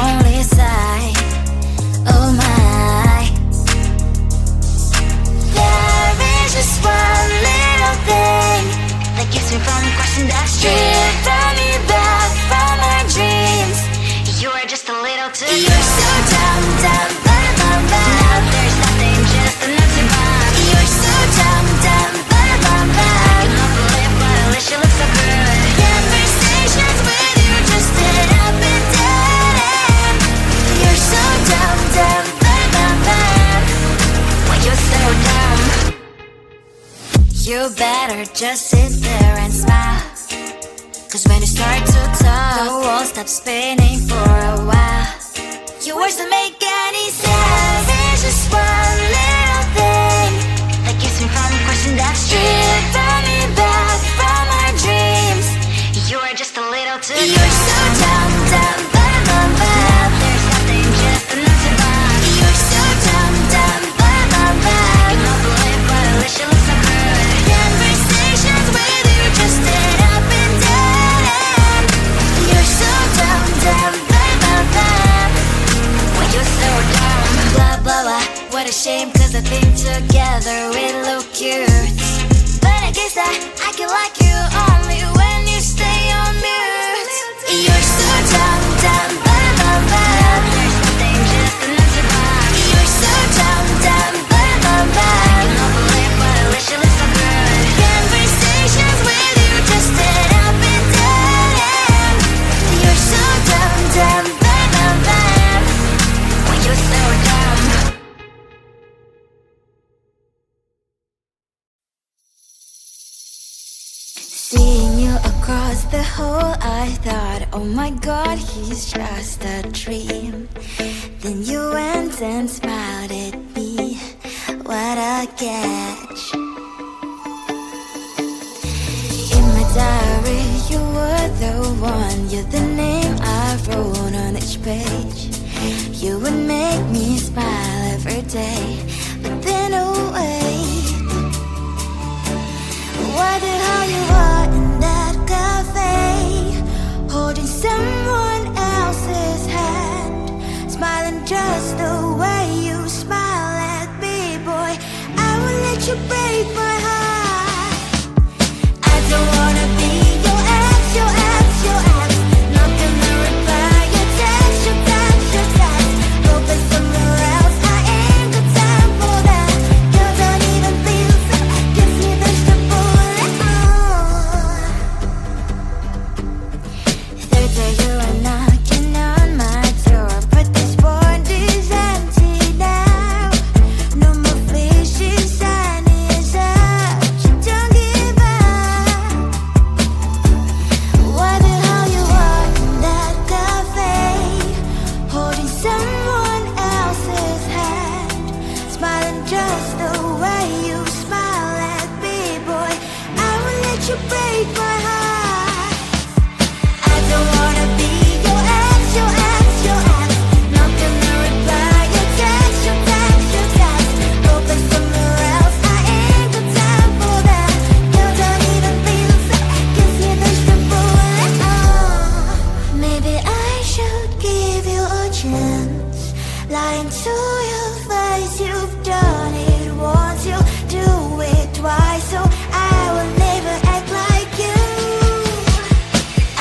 only side. Oh my, there is just one little thing that keeps me from crossing that street. Turn me back from my dreams. You are just a little too close. You're so dumb, dumb, bum, bum, bum. Now there's nothing, just enough to bump. You're so dumb, dumb, bum, bum, bum. I can help but live, but at least you look so good. Conversations with you just end up in dead end. You're so dumb, dumb, bum, bum, bum. Why you're so dumb? You better just sit there and smile, 'cause when you start to talk, the world stops spinning for a while. Your words don't make any sense. There's just one little thing that keeps me from crossing that street. Turn me back from my dreams. You are just a little too close. You're so dumb, dumb, bum, bum, bum. Now there's nothing, just enough to bump. You're so dumb, dumb, bum, bum, bum. I can help but live, but at least you look so good. Conversations with you just end up in dead end. You're so dumb, dumb, bum, bum, bum. Why you're so dumb? Blah, blah, blah. What a shame, 'cause I think together we look cute. But I guess I can like you only when you stay on mute. You're so dumb, dumb, bum, bum, bum. There's nothing, just enough to bump. You're so dumb, dumb, bum, bum, bum. I can help but live, but at least you look so good. Conversations with you just end up in dead end. You're so dumb, dumb, bum, bum, bum. Why you're so dumb? Seeing you across the hall, I thought, oh my god, he's just a dream. Then you went and smiled at me. What a catch. In my diary, you were the one. You're the name I wrote on each page. You would make me smile every day. But then, oh wait, why the hell you are in that cafe, holding someone else's hand, smiling just the way you smile at me, boy. I will let you break my heart. I don't wanna be your ex, your ex, your ex. Not gonna reply your text, your text, your text. Hoping somewhere else, I ain't got time for that. You don't even feel so, gives me vegetable. Third day you are knocking on my door, but this board is empty now. No more fishes, sun is up. You don't give up. Why the hell you are in that cafe, holding someone else's hand, smiling just the way you smile at me, boy. I will let you break my heart. I don't wanna be your ex, your ex, your ex. Not gonna reply your text, your text, your text. Hoping somewhere else, I ain't got time for that. You don't even feel so, gives me vegetable. Maybe I should give you a chance. Lying to your face, you've done it once, you do it twice, so I will never act like you.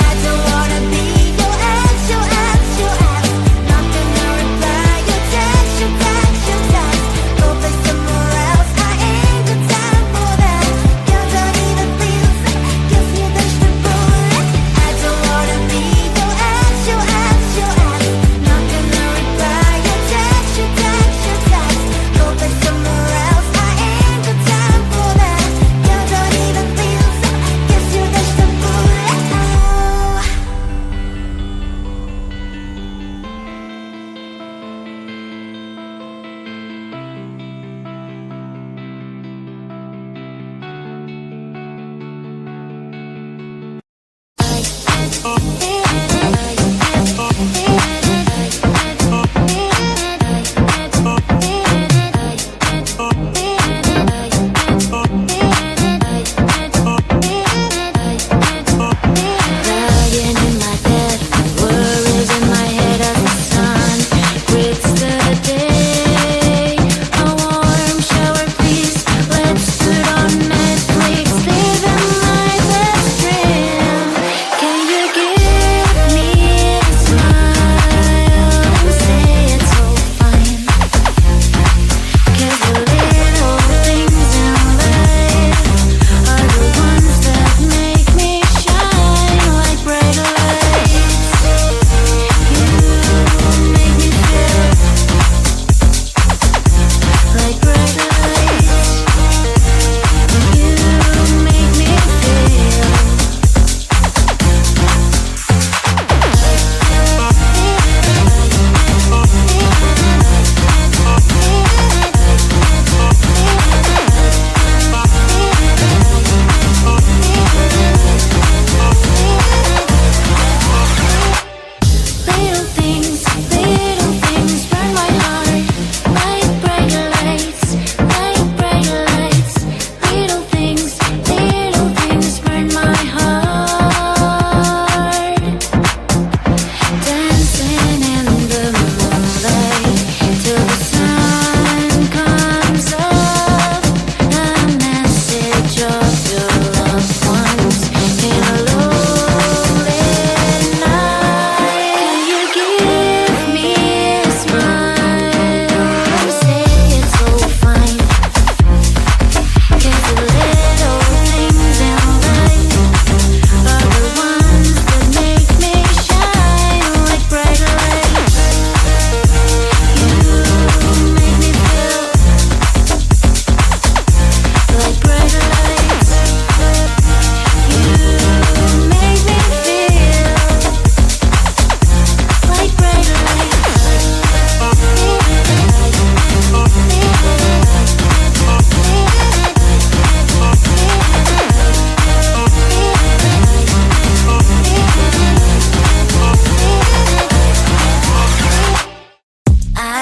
I don't wanna be your ex, your ex, your ex. Not gonna reply your text, your text, your text. Hoping somewhere else, I ain't got time for that. You don't even feel so, gives me vegetable. I don't wanna be your ex, your ex, your ex. Not gonna reply your text, your text,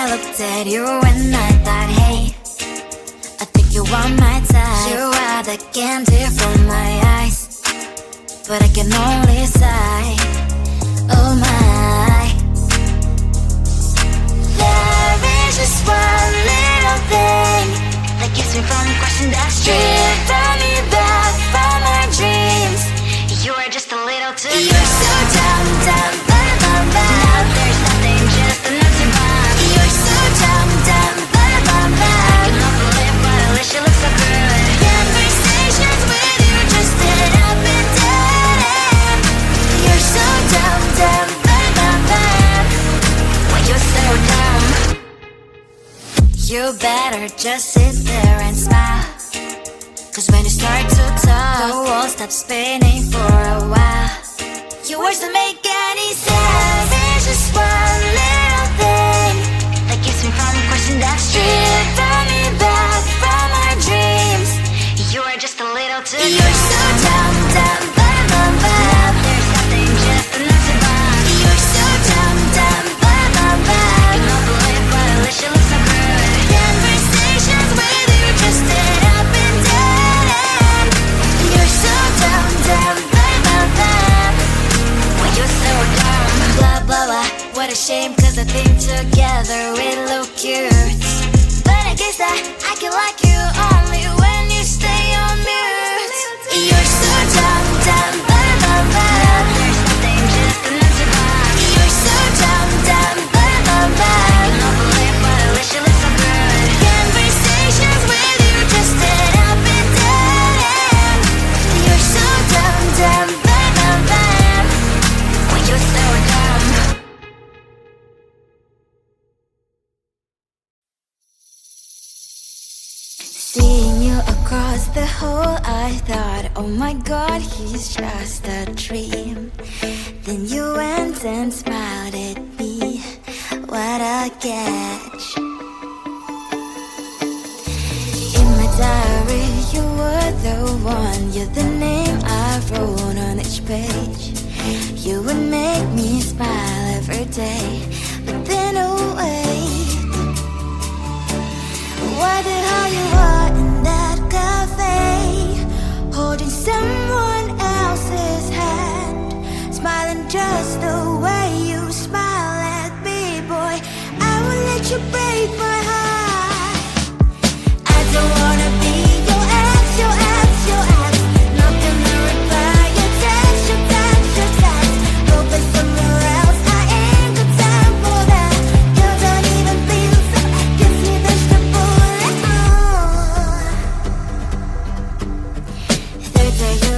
I looked at you and I thought, hey, I think you are my type. You are the candy from my eyes, but I can only sigh, oh my. There is just one little thing that keeps me from crossing that street, turn me back from my dreams. You are just a little too young. You're so dumb, dumb, bum, bum, bum. Now there's nothing, just an empty bomb. You're so dumb, dumb, bum, bum, bum. I can overlive, but at least you look so good. Conversations with you just end up in dead end. You're so dumb, dumb, bum, bum, bum. Why you're so dumb? You better just sit there and smile, 'cause when you start to talk, the world stops spinning for a while. Your words don't make any sense. There's just one little thing that keeps me from crossing that street, turn me back from our dreams. You are just a little too young. You're so dumb, dumb, bum, bum, bum. There's nothing, just an empty bomb. You're so dumb, dumb, bum, bum, bum. I can overlive, but at least you look so good. Conversations with you just end up in dead end. You're so dumb, dumb, bum, bum, bum. Why you're so dumb? Blah, blah, blah. What a shame, 'cause I think together we look cute. But I guess that I can like you only when you stay on mute. You're so dumb, dumb, bum, bum, bum. There's nothing, just an empty bomb. You're so dumb, dumb, bum, bum, bum. I can overlive, but at least you look so good. Conversations with you just end up in dead end. You're so dumb, dumb, bum, bum, bum. Why you're so dumb? Seeing you across the hall, I thought, oh my god, he's just a dream. Then you went and smiled at me. What a catch. In my diary, you were the one. You're the name I wrote on each page. You would make me smile every day. But then, oh wait, what the hell you are in that cafe, holding someone else's hand, smiling just the way you smile at me, boy. I will let you break my heart. I don't wanna be your ex, your ex, your ex. Not gonna reply your text, your text, your text. Hoping somewhere else, I ain't got time for that. You don't even feel so, gives me vegetable. Third day you